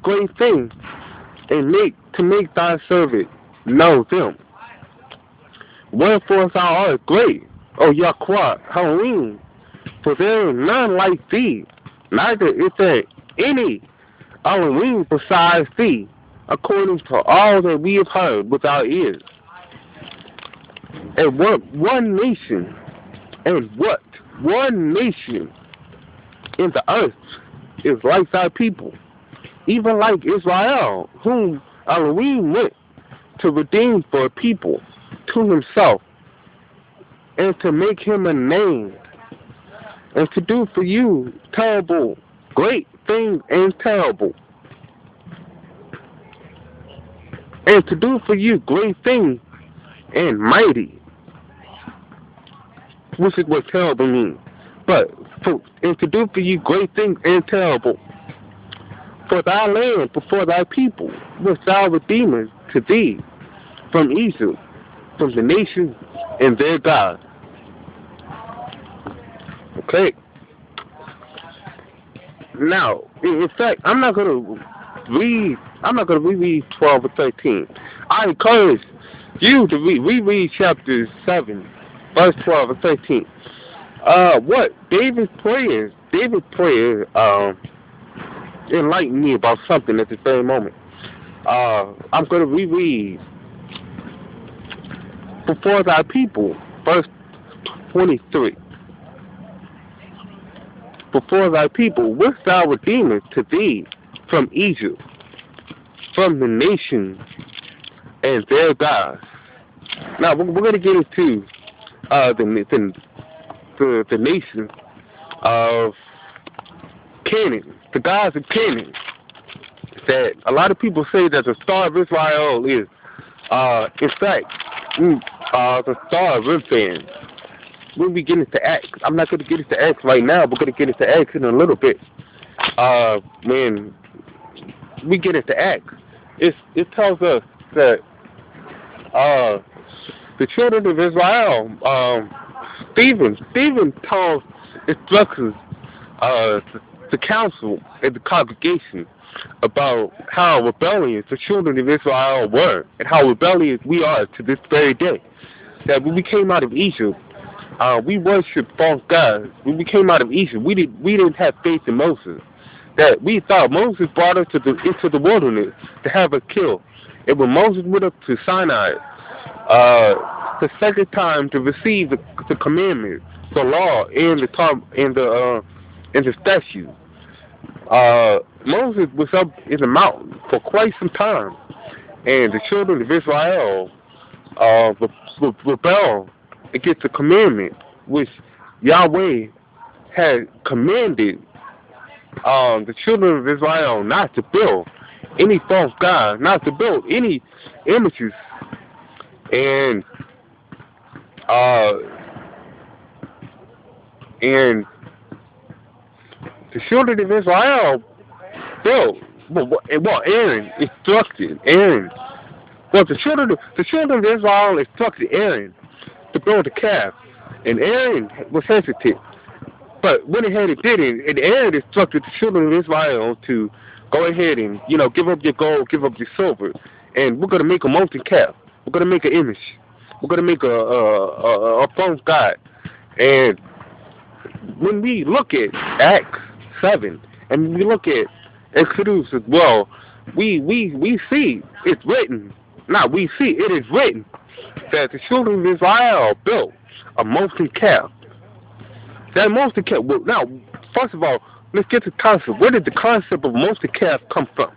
great things, and make thy servant know them. Wherefore thou art great, O Yahweh, Halloween, for there is none like thee, neither is there any Halloween besides thee, according to all that we have heard with our ears. And one nation in the earth is like thy people, even like Israel, whom Elohim went to redeem for a people to himself, and to make him a name, and to do for you terrible, great things and terrible, and to do for you great things and mighty, which is what terrible means. And to do for you great things and terrible, for thy land before thy people, which thou redeemest to thee from Egypt, from the nations and their God. Okay. Now, in fact, I'm not gonna reread 12 or 13. I encourage you to reread chapter 7, verse 12 or 13. What David's prayer enlightened me about something at this very moment. I'm gonna reread before thy people, verse 23. Before thy people, which thou redeemest to thee from Egypt, from the nations and their gods. Now we're going to get into the nation of Canaan, the gods of Canaan. That a lot of people say that the Star of Israel is, in fact, the Star of Remphan. When we get into Acts, I'm not going to get into Acts right now, but we're going to get into Acts in a little bit. When we get into Acts, it tells us that the children of Israel, Stephen instructs the council and the congregation about how rebellious the children of Israel were and how rebellious we are to this very day. That when we came out of Egypt, we worshiped false gods. When we came out of Egypt, we didn't have faith in Moses. That we thought Moses brought us into the wilderness to have us killed. And when Moses went up to Sinai, the second time to receive the commandments, the law, and the statute, Moses was up in the mountain for quite some time, and the children of Israel rebelled against the commandment which Yahweh had commanded the children of Israel not to build any false gods, not to build any images, and the children of Israel built. Well, Aaron instructed Aaron. Well, the children of Israel instructed Aaron to build a calf, and Aaron was hesitant, but went ahead and did it. And Aaron instructed the children of Israel to go ahead and give up your gold, give up your silver, and we're gonna make a molten calf. We're gonna make an image. We're gonna make a false god. And when we look at Acts 7, and we look at Exodus as well, we see it's written. Now we see it is written that the children of Israel built a molten calf. That molten calf. Well, now, first of all, let's get to the concept. Where did the concept of molten calf come from?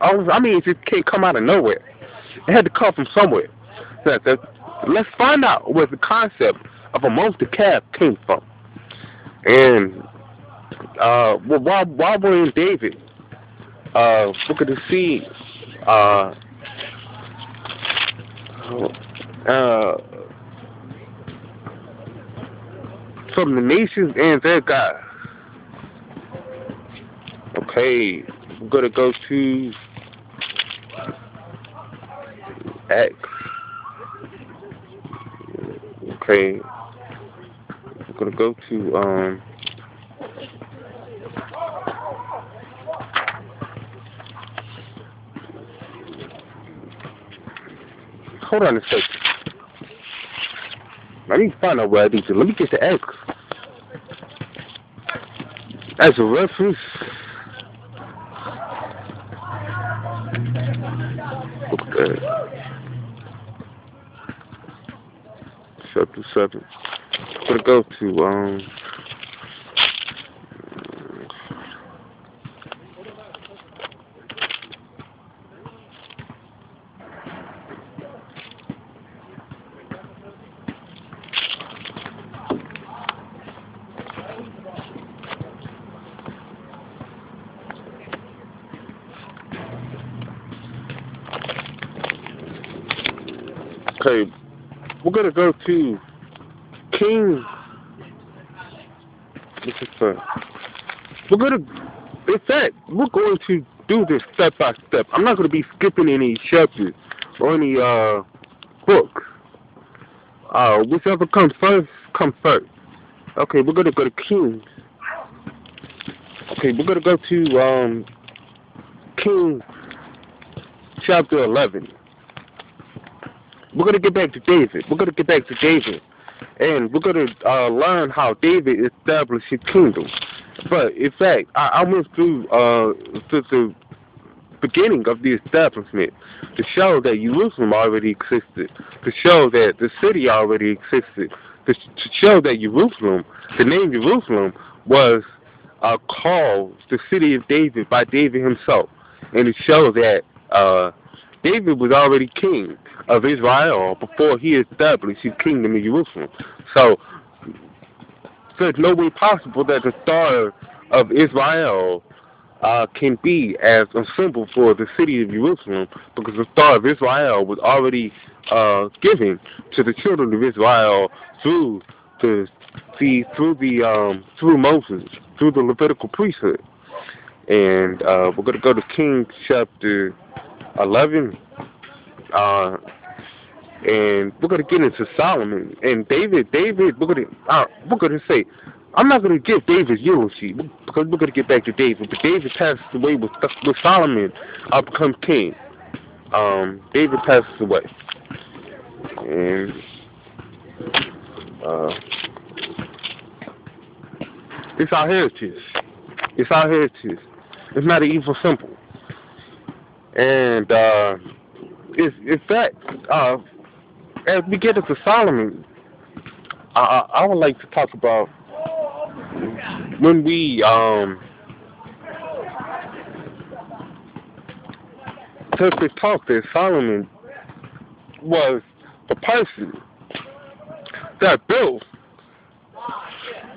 I mean, it just can't come out of nowhere. It had to come from somewhere. Let's find out where the concept of a molten calf came from. And while we're in David, we're going to see from the nations and their God. Okay, we're going to go to Acts. Okay, we're going to go to hold on a second. I need to find out where I need to. Let me get the X. As a reference. Okay. Chapter 7. I'm gonna go to okay, we're gonna go to King. This is fun. We're gonna, in fact, we're going to do this step by step. I'm not gonna be skipping any chapters or any books. Whichever comes first, comes first. Okay, we're gonna go to Kings. Okay, we're gonna go to King chapter 11. We're going to get back to David. And we're going to learn how David established his kingdom. But, in fact, I went through the beginning of the establishment to show that Jerusalem already existed, to show that the city already existed, to show that Jerusalem, the name Jerusalem, was called the city of David by David himself. And to show that David was already king of Israel before he established his kingdom in Jerusalem. So there's no way possible that the Star of Israel can be as a symbol for the city of Jerusalem, because the Star of Israel was already given to the children of Israel through Moses, through the Levitical priesthood. And we're going to go to Kings chapter 11. And we're going to get into Solomon and David. We're going to say, I'm not going to give David eulogy because we're going to get back to David. But David passes away with Solomon becomes king. David passes away, and it's our heritage. It's not an evil symbol. And in fact, as we get into Solomon, I would like to talk about when we took this talk that Solomon was the person that built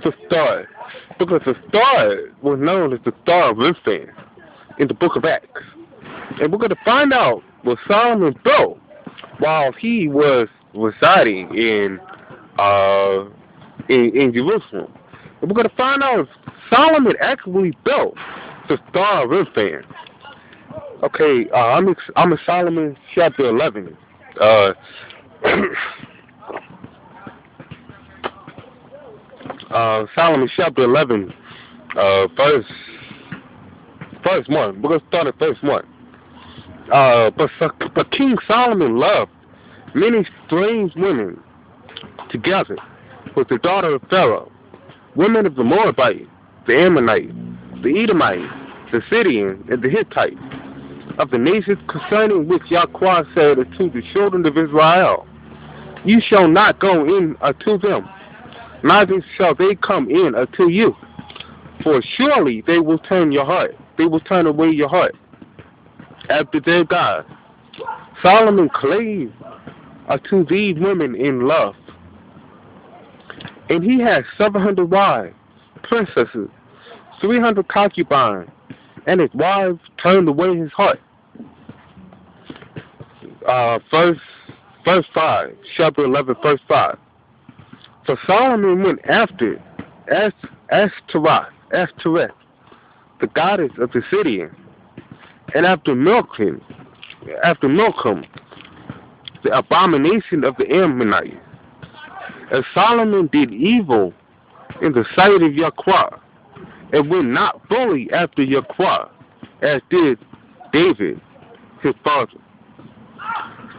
the star, because the star was known as the Star of Yahshua in the book of Acts. And we're going to find out what Solomon built while he was residing in Jerusalem. And we're going to find out if Solomon actually built the Star of Yahshua. Okay, I'm in Solomon chapter 11. Solomon chapter 11, verse 1. We're going to start at verse 1. But King Solomon loved many strange women together with the daughter of Pharaoh, women of the Moabite, the Ammonite, the Edomite, the Syrian, and the Hittite, of the nations concerning which Yahshua said unto the children of Israel, you shall not go in unto them, neither shall they come in unto you, for surely they will turn away your heart after their God. Solomon clave unto these women in love, and he had 700 wives, princesses, 300 concubines, and his wives turned away his heart. Verse 5, chapter 11, verse 5. For Solomon went after Ashtoreth, the goddess of the Syrians, and after Milcom, the abomination of the Ammonites. And Solomon did evil in the sight of Yahshua, and went not fully after Yahshua, as did David his father.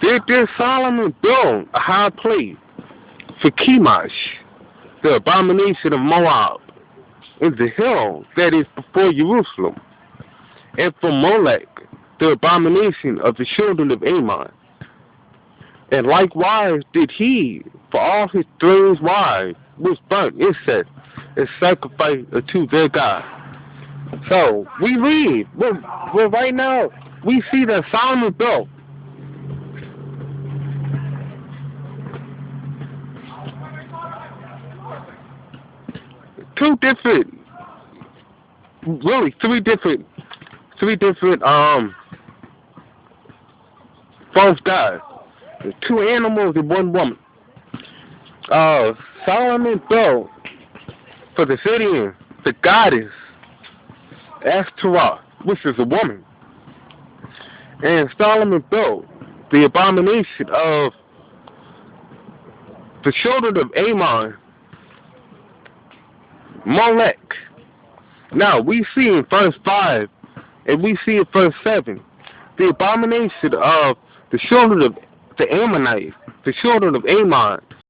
Did Solomon build a high place for Chemosh, the abomination of Moab, in the hill that is before Jerusalem, and for Molech, the abomination of the children of Ammon? And likewise did he, for all his strange wives, which burnt incense and sacrificed unto their God. So, we read, well, right now, we see that Solomon built three different false gods. 2 animals and 1 woman. Solomon built for the Syrians the goddess Ashtoreth, which is a woman. And Solomon built the abomination of the children of Ammon, Molech. Now, we see in verse 5, and we see in verse 7, the abomination of the children of the Ammonites, the children of Ammon,